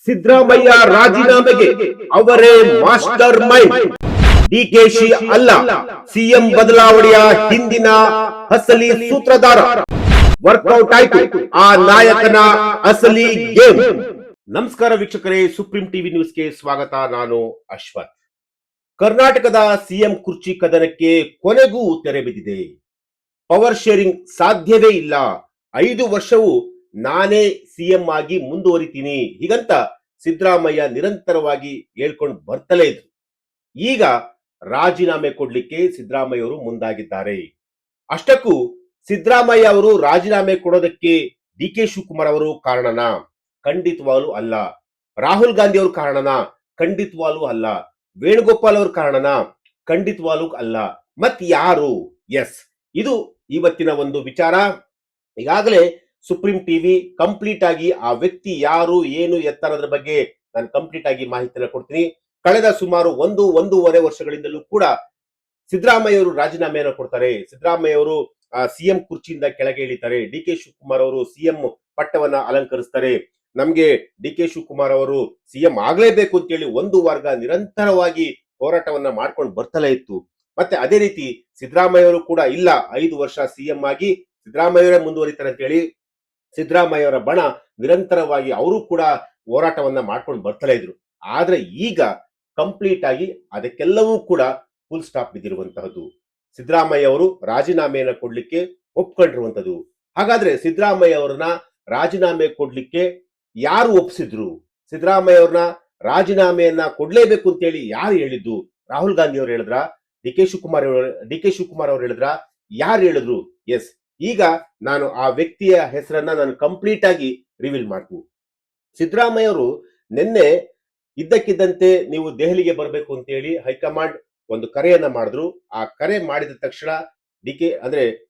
ಸಿದ್ದರಾಮಯ್ಯ ರಾಜೀನಾಮೆಗೆ ಅವರೇ master mind. DKShi ಅಲ್ಲ, ಸಿಎಂ ಬದಲಾವಣೆಯ ಹಿಂದಿನ ಅಸಲಿ ಸೂತ್ರಧಾರ. ವರ್ಕೌಟ್ ಆಯ್ತು ಆ ನಾಯಕನ ಅಸಲಿ ಗೇಮ್. ನಮಸ್ಕಾರ ವೀಕ್ಷಕರೇ, ಸುಪ್ರೀಂ ಟಿವಿ ನ್ಯೂಸ್ಗೆ ಸ್ವಾಗತ. ನಾನು ಅಶ್ವಥ್. ಕರ್ನಾಟಕದ ಸಿಎಂ ಕುರ್ಚಿ ಕದನಕ್ಕೆ ಕೊನೆಗೂ ತೆರೆ ಬಿದ್ದಿದೆ. ಪವರ್ ಶೇರಿಂಗ್ ಸಾಧ್ಯವೇ ಇಲ್ಲ, 5 ವರ್ಷವೂ ನಾನೇ ಸಿಎಂ ಆಗಿ ಮುಂದುವರಿತೀನಿ, ಹೀಗಂತ ಸಿದ್ದರಾಮಯ್ಯ ನಿರಂತರವಾಗಿ ಹೇಳ್ಕೊಂಡು ಬರ್ತಲೇ ಇದ್ರು. ಈಗ ರಾಜೀನಾಮೆ ಕೊಡ್ಲಿಕ್ಕೆ ಸಿದ್ದರಾಮಯ್ಯ ಅವರು ಮುಂದಾಗಿದ್ದಾರೆ. ಅಷ್ಟಕ್ಕೂ ಸಿದ್ದರಾಮಯ್ಯ ಅವರು ರಾಜೀನಾಮೆ ಕೊಡೋದಕ್ಕೆ ಡಿ ಕೆ ಶಿವಕುಮಾರ್ ಅವರು ಕಾರಣನಾ? ಖಂಡಿತವಾಗ್ಲೂ ಅಲ್ಲ. ರಾಹುಲ್ ಗಾಂಧಿ ಅವರು ಕಾರಣನಾ? ಖಂಡಿತವಾಗ್ಲೂ ಅಲ್ಲ. ವೇಣುಗೋಪಾಲ್ ಅವರು ಕಾರಣನಾ? ಖಂಡಿತವಾಗ್ಲೂ ಅಲ್ಲ. ಮತ್ ಯಾರು? ಎಸ್, ಇದು ಇವತ್ತಿನ ಒಂದು ವಿಚಾರ. ಈಗಾಗಲೇ ಸುಪ್ರೀಂ ಟಿವಿ ಕಂಪ್ಲೀಟ್ ಆಗಿ ಆ ವ್ಯಕ್ತಿ ಯಾರು, ಏನು, ಎತ್ತರದ ಬಗ್ಗೆ ನಾನು ಕಂಪ್ಲೀಟ್ ಆಗಿ ಮಾಹಿತಿಯನ್ನು ಕೊಡ್ತೀನಿ. ಕಳೆದ ಸುಮಾರು 1-1.5 ವರ್ಷಗಳಿಂದಲೂ ಕೂಡ ಸಿದ್ದರಾಮಯ್ಯ ಅವರು ರಾಜೀನಾಮೆಯನ್ನು ಕೊಡ್ತಾರೆ. ಸಿದ್ದರಾಮಯ್ಯ ಅವರು ಸಿಎಂ ಕುರ್ಚಿಯಿಂದ ಕೆಳಗೆ ಇಳಿತಾರೆ. ಡಿ ಕೆ ಶಿವಕುಮಾರ್ ಅವರು ಸಿಎಂ ಪಟ್ಟವನ್ನ ಅಲಂಕರಿಸ್ತಾರೆ. ನಮ್ಗೆ ಡಿ ಕೆ ಶಿವಕುಮಾರ್ ಅವರು ಸಿಎಂ ಆಗ್ಲೇಬೇಕು ಅಂತೇಳಿ ಒಂದು ವರ್ಗ ನಿರಂತರವಾಗಿ ಹೋರಾಟವನ್ನ ಮಾಡ್ಕೊಂಡು ಬರ್ತಲೇ ಇತ್ತು. ಮತ್ತೆ ಅದೇ ರೀತಿ ಸಿದ್ದರಾಮಯ್ಯ ಅವರು ಕೂಡ ಇಲ್ಲ, 5 ವರ್ಷ ಸಿಎಂ ಆಗಿ ಸಿದ್ದರಾಮಯ್ಯವರೇ ಮುಂದುವರಿತಾರೆ ಅಂತ ಹೇಳಿ ಸಿದ್ದರಾಮಯ್ಯ ಅವರ ಬಣ ನಿರಂತರವಾಗಿ ಅವರು ಕೂಡ ಹೋರಾಟವನ್ನ ಮಾಡ್ಕೊಂಡು ಬರ್ತಲೇ ಇದ್ರು. ಆದ್ರೆ ಈಗ ಕಂಪ್ಲೀಟ್ ಆಗಿ ಅದಕ್ಕೆಲ್ಲವೂ ಕೂಡ ಫುಲ್ ಸ್ಟಾಪ್ ಬಿದ್ದಿರುವಂತಹದ್ದು. ಸಿದ್ದರಾಮಯ್ಯ ಅವರು ರಾಜೀನಾಮೆಯನ್ನ ಕೊಡ್ಲಿಕ್ಕೆ ಒಪ್ಕೊಂಡಿರುವಂತದ್ದು. ಹಾಗಾದ್ರೆ ಸಿದ್ದರಾಮಯ್ಯ ಅವರನ್ನ ರಾಜೀನಾಮೆ ಕೊಡ್ಲಿಕ್ಕೆ ಯಾರು ಒಪ್ಸಿದ್ರು? ಸಿದ್ದರಾಮಯ್ಯ ಅವ್ರನ್ನ ರಾಜೀನಾಮೆಯನ್ನ ಕೊಡ್ಲೇಬೇಕು ಅಂತ ಹೇಳಿ ಯಾರು ಹೇಳಿದ್ದು? ರಾಹುಲ್ ಗಾಂಧಿ ಅವರು ಹೇಳಿದ್ರ? ಡಿ ಕೆ ಶಿವಕುಮಾರ್ ಅವರು ಹೇಳಿದ್ರ? ಯಾರು ಹೇಳಿದ್ರು? ಎಸ್, ಈಗ ನಾನು ಆ ವ್ಯಕ್ತಿಯ ಹೆಸರನ್ನ ನಾನು ಕಂಪ್ಲೀಟ್ ಆಗಿ ರಿವೀಲ್ ಮಾಡ್ತೀನಿ. ಸಿದ್ದರಾಮಯ್ಯ ಅವರು ನಿನ್ನೆ ಇದ್ದಕ್ಕಿದ್ದಂತೆ ನೀವು ದೆಹಲಿಗೆ ಬರಬೇಕು ಅಂತ ಹೇಳಿ ಹೈಕಮಾಂಡ್ ಒಂದು ಕರೆಯನ್ನ ಮಾಡಿದ್ರು. ಆ ಕರೆ ಮಾಡಿದ ತಕ್ಷಣ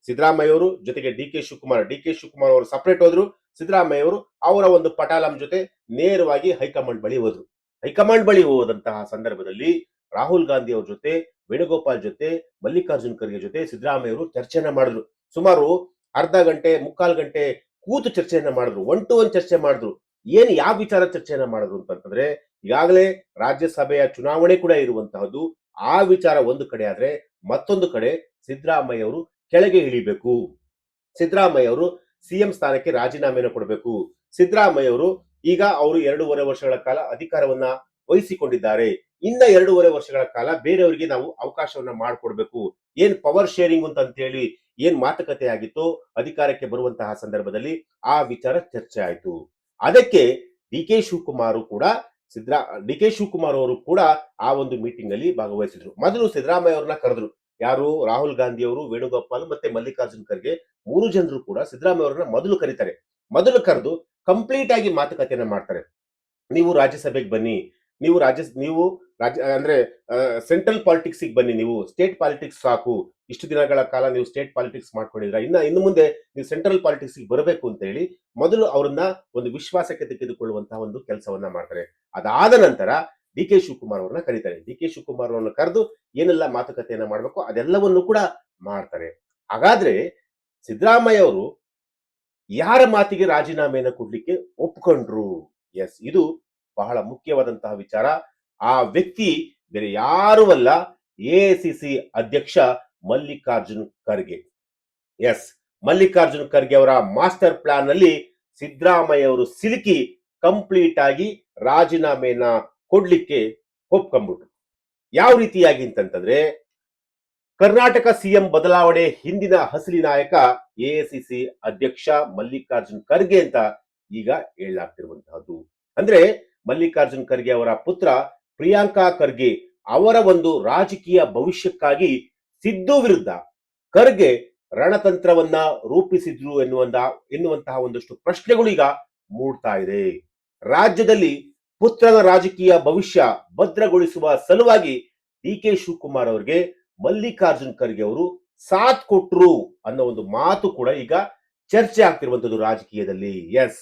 ಸಿದ್ದರಾಮಯ್ಯ ಅವರು ಜೊತೆಗೆ ಡಿ ಕೆ ಶಿವಕುಮಾರ್ ಅವರು ಸಪರೇಟ್ ಹೋದ್ರು. ಸಿದ್ದರಾಮಯ್ಯ ಅವರು ಅವರ ಒಂದು ಪಟಾಲಂ ಜೊತೆ ನೇರವಾಗಿ ಹೈಕಮಾಂಡ್ ಬಳಿ ಹೋದ್ರು. ಹೈಕಮಾಂಡ್ ಬಳಿ ಹೋದಂತಹ ಸಂದರ್ಭದಲ್ಲಿ ರಾಹುಲ್ ಗಾಂಧಿ ಅವ್ರ ಜೊತೆ, ವೇಣುಗೋಪಾಲ್ ಜೊತೆ, ಮಲ್ಲಿಕಾರ್ಜುನ್ ಖರ್ಗೆ ಜೊತೆ ಸಿದ್ದರಾಮಯ್ಯ ಅವರು ಚರ್ಚೆಯನ್ನ ಮಾಡಿದ್ರು. ಸುಮಾರು ಅರ್ಧ ಗಂಟೆ, ಮುಕ್ಕಾಲು ಗಂಟೆ ಕೂತು ಚರ್ಚೆಯನ್ನ ಮಾಡಿದ್ರು. 1 to 1 ಚರ್ಚೆ ಮಾಡಿದ್ರು. ಏನ್ ಯಾವ ವಿಚಾರ ಚರ್ಚೆಯನ್ನ ಮಾಡಿದ್ರು ಅಂತಂದ್ರೆ, ಈಗಾಗಲೇ ರಾಜ್ಯಸಭೆಯ ಚುನಾವಣೆ ಕೂಡ ಇರುವಂತಹದ್ದು. ಆ ವಿಚಾರ ಒಂದು ಕಡೆ ಆದ್ರೆ, ಮತ್ತೊಂದು ಕಡೆ ಸಿದ್ದರಾಮಯ್ಯ ಅವರು ಕೆಳಗೆ ಇಳಿಬೇಕು, ಸಿದ್ದರಾಮಯ್ಯ ಅವರು ಸಿಎಂ ಸ್ಥಾನಕ್ಕೆ ರಾಜೀನಾಮೆಯನ್ನು ಕೊಡಬೇಕು. ಸಿದ್ದರಾಮಯ್ಯ ಅವರು ಈಗ ಅವರು 2.5 ವರ್ಷಗಳ ಕಾಲ ಅಧಿಕಾರವನ್ನ ವಹಿಸಿಕೊಂಡಿದ್ದಾರೆ. ಇನ್ನ 2.5 ವರ್ಷಗಳ ಕಾಲ ಬೇರೆಯವರಿಗೆ ನಾವು ಅವಕಾಶವನ್ನ ಮಾಡಿಕೊಡ್ಬೇಕು. ಏನ್ ಪವರ್ ಶೇರಿಂಗ್ ಅಂತ ಹೇಳಿ ಏನ್ ಮಾತುಕತೆ ಆಗಿತ್ತು ಅಧಿಕಾರಕ್ಕೆ ಬರುವಂತಹ ಸಂದರ್ಭದಲ್ಲಿ, ಆ ವಿಚಾರ ಚರ್ಚೆ ಆಯ್ತು. ಅದಕ್ಕೆ ಡಿ ಕೆ ಶಿವಕುಮಾರ್ ಅವರು ಕೂಡ ಆ ಒಂದು ಮೀಟಿಂಗ್ ಅಲ್ಲಿ ಭಾಗವಹಿಸಿದ್ರು. ಮೊದಲು ಸಿದ್ದರಾಮಯ್ಯ ಅವ್ರನ್ನ ಕರೆದ್ರು. ಯಾರು? ರಾಹುಲ್ ಗಾಂಧಿ ಅವರು, ವೇಣುಗೋಪಾಲ್ ಮತ್ತೆ ಮಲ್ಲಿಕಾರ್ಜುನ್ ಖರ್ಗೆ 3 ಜನರು ಕೂಡ ಸಿದ್ದರಾಮಯ್ಯ ಅವರನ್ನ ಮೊದಲು ಕರೀತಾರೆ. ಮೊದಲು ಕರೆದು ಕಂಪ್ಲೀಟ್ ಆಗಿ ಮಾತುಕತೆಯನ್ನ ಮಾಡ್ತಾರೆ. ನೀವು ರಾಜ್ಯಸಭೆಗೆ ಬನ್ನಿ, ನೀವು ಸೆಂಟ್ರಲ್ ಪಾಲಿಟಿಕ್ಸ್ ಬನ್ನಿ, ನೀವು ಸ್ಟೇಟ್ ಪಾಲಿಟಿಕ್ಸ್ ಸಾಕು, ಇಷ್ಟು ದಿನಗಳ ಕಾಲ ನೀವು ಸ್ಟೇಟ್ ಪಾಲಿಟಿಕ್ಸ್ ಮಾಡ್ಕೊಂಡಿದ್ರ, ಇನ್ನು ಮುಂದೆ ನೀವು ಸೆಂಟ್ರಲ್ ಪಾಲಿಟಿಕ್ಸ್ ಬರಬೇಕು ಅಂತ ಹೇಳಿ ಮೊದಲು ಅವರನ್ನ ಒಂದು ವಿಶ್ವಾಸಕ್ಕೆ ತೆಗೆದುಕೊಳ್ಳುವಂತಹ ಒಂದು ಕೆಲಸವನ್ನ ಮಾಡ್ತಾರೆ. ಅದಾದ ನಂತರ ಡಿ ಕೆ ಶಿವಕುಮಾರ್ ಅವ್ರನ್ನ ಕರೀತಾರೆ. ಡಿ ಕೆ ಶಿವಕುಮಾರ್ ಅವ್ರನ್ನ ಕರೆದು ಏನೆಲ್ಲ ಮಾತುಕತೆಯನ್ನ ಮಾಡ್ಬೇಕು ಅದೆಲ್ಲವನ್ನು ಕೂಡ ಮಾಡ್ತಾರೆ. ಹಾಗಾದ್ರೆ ಸಿದ್ದರಾಮಯ್ಯ ಅವರು ಯಾರ ಮಾತಿಗೆ ರಾಜೀನಾಮೆಯನ್ನ ಕೊಡ್ಲಿಕ್ಕೆ ಒಪ್ಕೊಂಡ್ರು? ಎಸ್, ಇದು ಬಹಳ ಮುಖ್ಯವಾದಂತಹ ವಿಚಾರ. ಆ ವ್ಯಕ್ತಿ ಬೇರೆ ಯಾರು ಅಲ್ಲ, ಎಐಸಿಸಿ ಅಧ್ಯಕ್ಷ ಮಲ್ಲಿಕಾರ್ಜುನ್ ಖರ್ಗೆ. ಎಸ್, ಮಲ್ಲಿಕಾರ್ಜುನ್ ಖರ್ಗೆ ಅವರ ಮಾಸ್ಟರ್ ಪ್ಲಾನ್ ನಲ್ಲಿ ಸಿದ್ದರಾಮಯ್ಯ ಅವರು ಸಿಲುಕಿ ಕಂಪ್ಲೀಟ್ ಆಗಿ ರಾಜೀನಾಮೆಯನ್ನ ಕೊಡ್ಲಿಕ್ಕೆ ಒಪ್ಕೊಂಡ್ಬಿಟ್ರು. ಯಾವ ರೀತಿಯಾಗಿ ಅಂತಂದ್ರೆ, ಕರ್ನಾಟಕ ಸಿಎಂ ಬದಲಾವಣೆ ಹಿಂದಿನ ಹಸಿಲಿ ನಾಯಕ ಎಐಸಿಸಿ ಅಧ್ಯಕ್ಷ ಮಲ್ಲಿಕಾರ್ಜುನ್ ಖರ್ಗೆ ಅಂತ ಈಗ ಹೇಳಲಾಗ್ತಿರುವಂತಹದ್ದು. ಅಂದ್ರೆ ಮಲ್ಲಿಕಾರ್ಜುನ್ ಖರ್ಗೆ ಅವರ ಪುತ್ರ ಪ್ರಿಯಾಂಕಾ ಖರ್ಗೆ ಅವರ ಒಂದು ರಾಜಕೀಯ ಭವಿಷ್ಯಕ್ಕಾಗಿ ಸಿದ್ದು ವಿರುದ್ಧ ಖರ್ಗೆ ರಣತಂತ್ರವನ್ನ ರೂಪಿಸಿದ್ರು ಎನ್ನುವಂತಹ ಒಂದಷ್ಟು ಪ್ರಶ್ನೆಗಳು ಈಗ ಮೂಡ್ತಾ ಇದೆ. ರಾಜ್ಯದಲ್ಲಿ ಪುತ್ರನ ರಾಜಕೀಯ ಭವಿಷ್ಯ ಭದ್ರಗೊಳಿಸುವ ಸಲುವಾಗಿ ಡಿ ಕೆ ಶಿವಕುಮಾರ್ ಅವರಿಗೆ ಮಲ್ಲಿಕಾರ್ಜುನ್ ಖರ್ಗೆ ಅವರು ಸಾಥ್ ಕೊಟ್ರು ಅನ್ನೋ ಒಂದು ಮಾತು ಕೂಡ ಈಗ ಚರ್ಚೆ ಆಗ್ತಿರುವಂತದ್ದು ರಾಜಕೀಯದಲ್ಲಿ. ಎಸ್,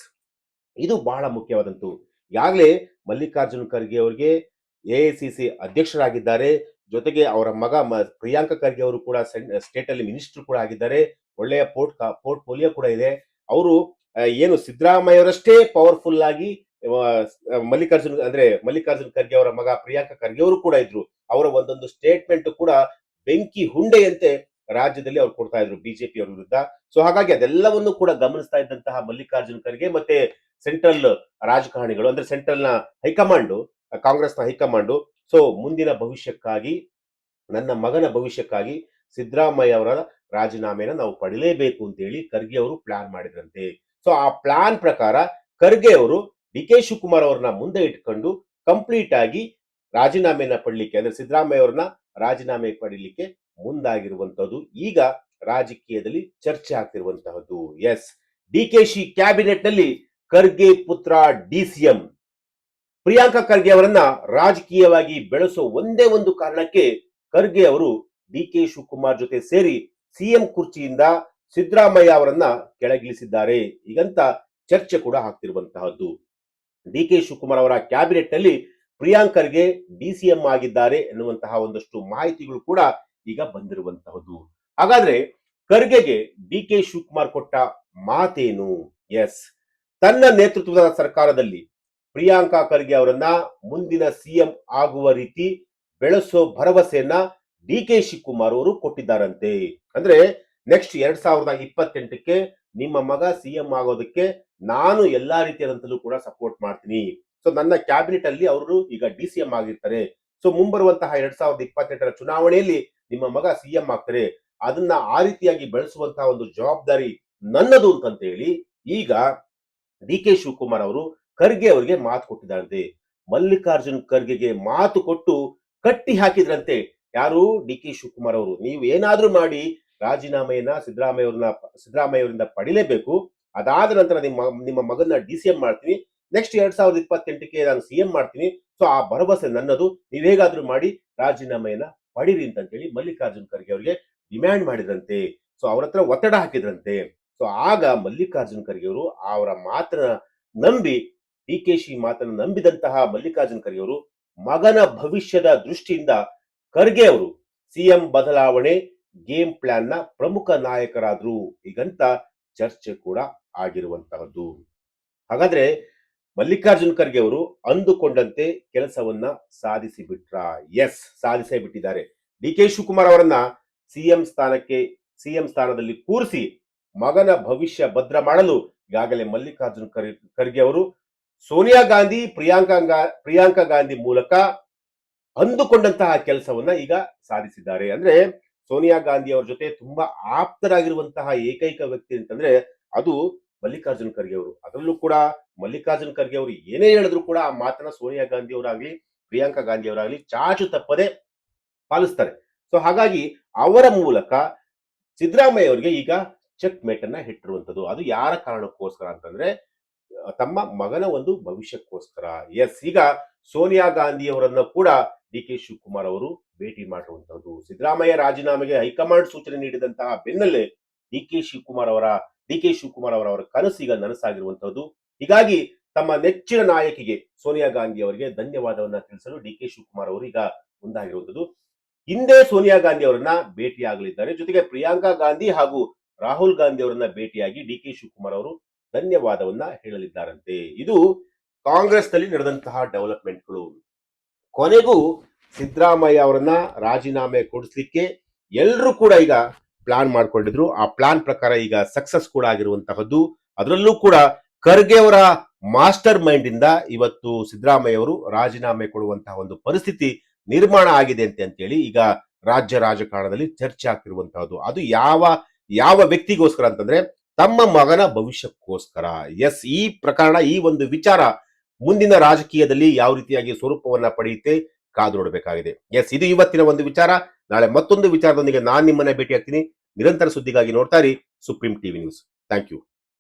ಇದು ಬಹಳ ಮುಖ್ಯವಾದಂತು. ಈಗಾಗಲೇ ಮಲ್ಲಿಕಾರ್ಜುನ್ ಖರ್ಗೆ ಅವರಿಗೆ ಎಐಸಿಸಿ ಅಧ್ಯಕ್ಷರಾಗಿದ್ದಾರೆ. ಜೊತೆಗೆ ಅವರ ಮಗ ಪ್ರಿಯಾಂಕ ಖರ್ಗೆ ಅವರು ಕೂಡ ಸ್ಟೇಟ್ ಅಲ್ಲಿ ಮಿನಿಸ್ಟರ್ ಕೂಡ ಆಗಿದ್ದಾರೆ. ಒಳ್ಳೆಯ ಪೋರ್ಟ್ಫೋಲಿಯೋ ಕೂಡ ಇದೆ. ಅವರು ಏನು ಸಿದ್ದರಾಮಯ್ಯವರಷ್ಟೇ ಪವರ್ಫುಲ್ ಆಗಿ ಮಲ್ಲಿಕಾರ್ಜುನ್ ಖರ್ಗೆ ಅವರ ಮಗ ಪ್ರಿಯಾಂಕ ಖರ್ಗೆ ಅವರು ಕೂಡ ಇದ್ರು. ಅವರ ಒಂದೊಂದು ಸ್ಟೇಟ್ಮೆಂಟ್ ಕೂಡ ಬೆಂಕಿ ಹುಂಡೆಯಂತೆ ರಾಜ್ಯದಲ್ಲಿ ಅವ್ರು ಕೊಡ್ತಾ ಇದ್ರು ಬಿಜೆಪಿ ಅವರ ವಿರುದ್ಧ. ಸೊ ಹಾಗಾಗಿ ಅದೆಲ್ಲವನ್ನು ಕೂಡ ಗಮನಿಸ್ತಾ ಇದ್ದಂತಹ ಮಲ್ಲಿಕಾರ್ಜುನ್ ಖರ್ಗೆ ಮತ್ತೆ ಸೆಂಟ್ರಲ್ ರಾಜಕಾರಣಿಗಳು, ಅಂದ್ರೆ ಸೆಂಟ್ರಲ್ ನ ಹೈಕಮಾಂಡ್, ಕಾಂಗ್ರೆಸ್ನ ಹೈಕಮಾಂಡ್, ಸೊ ಮುಂದಿನ ಭವಿಷ್ಯಕ್ಕಾಗಿ, ನನ್ನ ಮಗನ ಭವಿಷ್ಯಕ್ಕಾಗಿ ಸಿದ್ದರಾಮಯ್ಯ ಅವರ ರಾಜೀನಾಮೆನ ನಾವು ಪಡಿಲೇಬೇಕು ಅಂತ ಹೇಳಿ ಖರ್ಗೆ ಅವರು ಪ್ಲಾನ್ ಮಾಡಿದ್ರಂತೆ. ಸೊ ಆ ಪ್ಲಾನ್ ಪ್ರಕಾರ ಖರ್ಗೆ ಅವರು ಡಿ ಕೆ ಶಿವಕುಮಾರ್ ಅವ್ರನ್ನ ಮುಂದೆ ಇಟ್ಕೊಂಡು ಕಂಪ್ಲೀಟ್ ಆಗಿ ರಾಜೀನಾಮೆನ ಪಡಲಿಕ್ಕೆ, ಅಂದ್ರೆ ಸಿದ್ದರಾಮಯ್ಯ ಅವ್ರನ್ನ ರಾಜೀನಾಮೆ ಪಡಿಲಿಕ್ಕೆ ಮುಂದಾಗಿರುವಂತದ್ದು ಈಗ ರಾಜಕೀಯದಲ್ಲಿ ಚರ್ಚೆ ಆಗ್ತಿರುವಂತಹದ್ದು. Yes, D K Shi cabinet ನಲ್ಲಿ ಖರ್ಗೆ ಪುತ್ರ ಡಿಸಿಎಂ ಪ್ರಿಯಾಂಕ ಖರ್ಗೆ ಅವರನ್ನ ರಾಜಕೀಯವಾಗಿ ಬೆಳೆಸೋ ಒಂದೇ ಒಂದು ಕಾರಣಕ್ಕೆ ಖರ್ಗೆ ಅವರು ಡಿ ಕೆ ಶಿವಕುಮಾರ್ ಜೊತೆ ಸೇರಿ ಸಿಎಂ ಕುರ್ಚಿಯಿಂದ ಸಿದ್ದರಾಮಯ್ಯ ಅವರನ್ನ ಕೆಳಗಿಳಿಸಿದ್ದಾರೆ ಹೀಗಂತ ಚರ್ಚೆ ಕೂಡ ಆಗ್ತಿರುವಂತಹದ್ದು. ಡಿ ಕೆ ಶಿವಕುಮಾರ್ ಅವರ ಕ್ಯಾಬಿನೆಟ್ ನಲ್ಲಿ ಪ್ರಿಯಾಂಕ್ ಖರ್ಗೆ ಡಿಸಿಎಂ ಆಗಿದ್ದಾರೆ ಎನ್ನುವಂತಹ ಒಂದಷ್ಟು ಮಾಹಿತಿಗಳು ಕೂಡ ಈಗ ಬಂದಿರುವಂತಹದ್ದು. ಹಾಗಾದ್ರೆ ಖರ್ಗೆಗೆ ಡಿ ಕೆ ಶಿವಕುಮಾರ್ ಕೊಟ್ಟ ಮಾತೇನು? ಎಸ್, ತನ್ನ ನೇತೃತ್ವದ ಸರ್ಕಾರದಲ್ಲಿ ಪ್ರಿಯಾಂಕಾ ಖರ್ಗೆ ಅವರನ್ನ ಮುಂದಿನ ಸಿಎಂ ಆಗುವ ರೀತಿ ಬೆಳೆಸೋ ಭರವಸೆಯನ್ನ ಡಿ ಕೆ ಶಿವಕುಮಾರ್ ಅವರು ಕೊಟ್ಟಿದ್ದಾರಂತೆ. ಅಂದ್ರೆ ನೆಕ್ಸ್ಟ್ 2028ಕ್ಕೆ ನಿಮ್ಮ ಮಗ ಸಿಎಂ ಆಗೋದಕ್ಕೆ ನಾನು ಎಲ್ಲಾ ರೀತಿಯಾದಂತಲೂ ಕೂಡ ಸಪೋರ್ಟ್ ಮಾಡ್ತೀನಿ. ಸೊ ನನ್ನ ಕ್ಯಾಬಿನೆಟ್ ಅಲ್ಲಿ ಅವರು ಈಗ ಡಿಸಿಎಂ ಆಗಿರ್ತಾರೆ. ಸೊ ಮುಂಬರುವಂತಹ 2028ರ ಚುನಾವಣೆಯಲ್ಲಿ ನಿಮ್ಮ ಮಗ ಸಿಎಂ ಆಗ್ತಾರೆ. ಅದನ್ನ ಆ ರೀತಿಯಾಗಿ ಬೆಳೆಸುವಂತಹ ಒಂದು ಜವಾಬ್ದಾರಿ ನನ್ನದು ಅಂತ ಹೇಳಿ ಈಗ ಡಿ ಕೆ ಶಿವಕುಮಾರ್ ಅವರು ಖರ್ಗೆ ಅವರಿಗೆ ಮಾತು ಕೊಟ್ಟಿದ್ದಾರಂತೆ. ಮಲ್ಲಿಕಾರ್ಜುನ್ ಖರ್ಗೆಗೆ ಮಾತು ಕೊಟ್ಟು ಕಟ್ಟಿ ಹಾಕಿದ್ರಂತೆ ಯಾರು? ಡಿ ಕೆ ಶಿವಕುಮಾರ್ ಅವರು. ನೀವು ಏನಾದ್ರೂ ಮಾಡಿ ರಾಜೀನಾಮೆಯನ್ನ ಸಿದ್ದರಾಮಯ್ಯ ಅವರಿಂದ ಪಡಿಲೇಬೇಕು. ಅದಾದ ನಂತರ ನಿಮ್ಮ ಮಗನ ಡಿಸಿಎಂ ಮಾಡ್ತೀನಿ. ನೆಕ್ಸ್ಟ್ 2028ಕ್ಕೆ ನಾನು ಸಿಎಂ ಮಾಡ್ತೀನಿ. ಸೊ ಆ ಭರವಸೆ ನನ್ನದು. ನೀವ್ ಹೇಗಾದ್ರೂ ಮಾಡಿ ರಾಜೀನಾಮೆಯನ್ನ ಪಡಿರಿ ಅಂತ ಹೇಳಿ ಮಲ್ಲಿಕಾರ್ಜುನ್ ಖರ್ಗೆ ಅವರಿಗೆ ಡಿಮ್ಯಾಂಡ್ ಮಾಡಿದ್ರಂತೆ. ಸೊ ಅವ್ರ ಹತ್ರ ಒತ್ತಡ ಹಾಕಿದ್ರಂತೆ. ಸೊ ಆಗ ಮಲ್ಲಿಕಾರ್ಜುನ್ ಖರ್ಗೆ ಅವರು ಅವರ ಮಾತನ್ನ ನಂಬಿ, ಡಿ ಕೆ ಶಿ ಮಾತನ್ನು ನಂಬಿದಂತಹ ಮಲ್ಲಿಕಾರ್ಜುನ್ ಖರ್ಗೆ ಅವರು ಮಗನ ಭವಿಷ್ಯದ ದೃಷ್ಟಿಯಿಂದ ಖರ್ಗೆ ಅವರು ಸಿಎಂ ಬದಲಾವಣೆ ಗೇಮ್ ಪ್ಲಾನ್ ನ ಪ್ರಮುಖ ನಾಯಕರಾದ್ರು ಹೀಗಂತ ಚರ್ಚೆ ಕೂಡ ಆಗಿರುವಂತಹದ್ದು. ಹಾಗಾದ್ರೆ ಮಲ್ಲಿಕಾರ್ಜುನ್ ಖರ್ಗೆ ಅವರು ಅಂದುಕೊಂಡಂತೆ ಕೆಲಸವನ್ನ ಸಾಧಿಸಿ ಬಿಟ್ರ? ಎಸ್, ಸಾಧಿಸೇ ಬಿಟ್ಟಿದ್ದಾರೆ. ಡಿ ಕೆ ಶಿವಕುಮಾರ್ ಅವರನ್ನ ಸಿಎಂ ಸ್ಥಾನದಲ್ಲಿ ಕೂರಿಸಿ ಮಗನ ಭವಿಷ್ಯ ಭದ್ರ ಮಾಡಲು ಈಗಾಗಲೇ ಮಲ್ಲಿಕಾರ್ಜುನ್ ಖರ್ಗೆ ಅವರು ಸೋನಿಯಾ ಗಾಂಧಿ, ಪ್ರಿಯಾಂಕಾ ಗಾಂಧಿ ಮೂಲಕ ಅಂದುಕೊಂಡಂತಹ ಕೆಲಸವನ್ನ ಈಗ ಸಾಧಿಸಿದ್ದಾರೆ. ಅಂದ್ರೆ ಸೋನಿಯಾ ಗಾಂಧಿ ಅವರ ಜೊತೆ ತುಂಬಾ ಆಪ್ತರಾಗಿರುವಂತಹ ಏಕೈಕ ವ್ಯಕ್ತಿ ಅಂತಂದ್ರೆ ಅದು ಮಲ್ಲಿಕಾರ್ಜುನ್ ಖರ್ಗೆ ಅವರು. ಅದರಲ್ಲೂ ಕೂಡ ಮಲ್ಲಿಕಾರ್ಜುನ್ ಖರ್ಗೆ ಅವರು ಏನೇ ಹೇಳಿದ್ರು ಕೂಡ ಆ ಮಾತನ್ನ ಸೋನಿಯಾ ಗಾಂಧಿ ಅವರಾಗ್ಲಿ ಪ್ರಿಯಾಂಕಾ ಗಾಂಧಿ ಅವರಾಗ್ಲಿ ಚಾಚು ತಪ್ಪದೆ ಪಾಲಿಸ್ತಾರೆ. ಸೊ ಹಾಗಾಗಿ ಅವರ ಮೂಲಕ ಸಿದ್ದರಾಮಯ್ಯ ಅವರಿಗೆ ಈಗ ಚೆಕ್ ಮೇಟ್ ಅನ್ನ ಇಟ್ಟಿರುವಂತದ್ದು. ಅದು ಯಾರ ಕಾರಣಕ್ಕೋಸ್ಕರ ಅಂತಂದ್ರೆ ತಮ್ಮ ಮಗನ ಒಂದು ಭವಿಷ್ಯಕ್ಕೋಸ್ಕರ. ಎಸ್, ಈಗ ಸೋನಿಯಾ ಗಾಂಧಿ ಅವರನ್ನ ಕೂಡ ಡಿ ಕೆ ಶಿವಕುಮಾರ್ ಅವರು ಭೇಟಿ ಮಾಡಿರುವಂತದ್ದು. ಸಿದ್ದರಾಮಯ್ಯ ರಾಜೀನಾಮೆಗೆ ಹೈಕಮಾಂಡ್ ಸೂಚನೆ ನೀಡಿದಂತಹ ಬೆನ್ನಲ್ಲೇ ಡಿ ಕೆ ಶಿವಕುಮಾರ್ ಅವರ ಕನಸು ಈಗ ನನಸಾಗಿರುವಂತದ್ದು. ಹೀಗಾಗಿ ತಮ್ಮ ನೆಚ್ಚಿನ ನಾಯಕಿಗೆ ಸೋನಿಯಾ ಗಾಂಧಿ ಅವರಿಗೆ ಧನ್ಯವಾದವನ್ನ ತಿಳಿಸಲು ಡಿ ಕೆ ಶಿವಕುಮಾರ್ ಅವರು ಈಗ ಮುಂದಾಗಿರುವಂತದ್ದು. ಹಿಂದೆ ಸೋನಿಯಾ ಗಾಂಧಿ ಅವರನ್ನ ಭೇಟಿಯಾಗಲಿದ್ದಾರೆ. ಜೊತೆಗೆ ಪ್ರಿಯಾಂಕಾ ಗಾಂಧಿ ಹಾಗೂ ರಾಹುಲ್ ಗಾಂಧಿ ಅವರನ್ನ ಭೇಟಿಯಾಗಿ ಡಿ ಕೆ ಶಿವಕುಮಾರ್ ಅವರು ಧನ್ಯವಾದವನ್ನ ಹೇಳಲಿದ್ದಾರಂತೆ. ಇದು ಕಾಂಗ್ರೆಸ್ ನಲ್ಲಿ ನಡೆದಂತಹ ಡೆವಲಪ್ಮೆಂಟ್ಗಳು. ಕೊನೆಗೂ ಸಿದ್ದರಾಮಯ್ಯ ಅವರನ್ನ ರಾಜೀನಾಮೆ ಕೊಡಿಸ್ಲಿಕ್ಕೆ ಎಲ್ಲರೂ ಕೂಡ ಈಗ ಪ್ಲಾನ್ ಮಾಡ್ಕೊಂಡಿದ್ರು. ಆ ಪ್ಲಾನ್ ಪ್ರಕಾರ ಈಗ ಸಕ್ಸಸ್ ಕೂಡ ಆಗಿರುವಂತಹದ್ದು. ಅದರಲ್ಲೂ ಕೂಡ ಖರ್ಗೆ ಅವರ ಮಾಸ್ಟರ್ ಮೈಂಡ್ ಇಂದ ಇವತ್ತು ಸಿದ್ದರಾಮಯ್ಯ ಅವರು ರಾಜೀನಾಮೆ ಕೊಡುವಂತಹ ಒಂದು ಪರಿಸ್ಥಿತಿ ನಿರ್ಮಾಣ ಆಗಿದೆ ಅಂತೇಳಿ ಈಗ ರಾಜ್ಯ ರಾಜಕಾರಣದಲ್ಲಿ ಚರ್ಚೆ ಆಗ್ತಿರುವಂತಹದ್ದು. ಅದು ಯಾವ ವ್ಯಕ್ತಿಗೋಸ್ಕರ ಅಂತಂದ್ರೆ ತಮ್ಮ ಮಗನ ಭವಿಷ್ಯಕ್ಕೋಸ್ಕರ. ಎಸ್, ಈ ಪ್ರಕರಣ, ಈ ಒಂದು ವಿಚಾರ ಮುಂದಿನ ರಾಜಕೀಯದಲ್ಲಿ ಯಾವ ರೀತಿಯಾಗಿ ಸ್ವರೂಪವನ್ನ ಪಡೆಯುತ್ತೆ ಕಾದು ನೋಡಬೇಕಾಗಿದೆ. ಎಸ್, ಇದು ಇವತ್ತಿನ ಒಂದು ವಿಚಾರ. ನಾಳೆ ಮತ್ತೊಂದು ವಿಚಾರದೊಂದಿಗೆ ನಾನು ನಿಮ್ಮನ್ನ ಭೇಟಿ ಆಗ್ತೀನಿ. ನಿರಂತರ ಸುದ್ದಿಗಾಗಿ ನೋಡ್ತಾ ಇರಿ Supreme TV News. Thank you.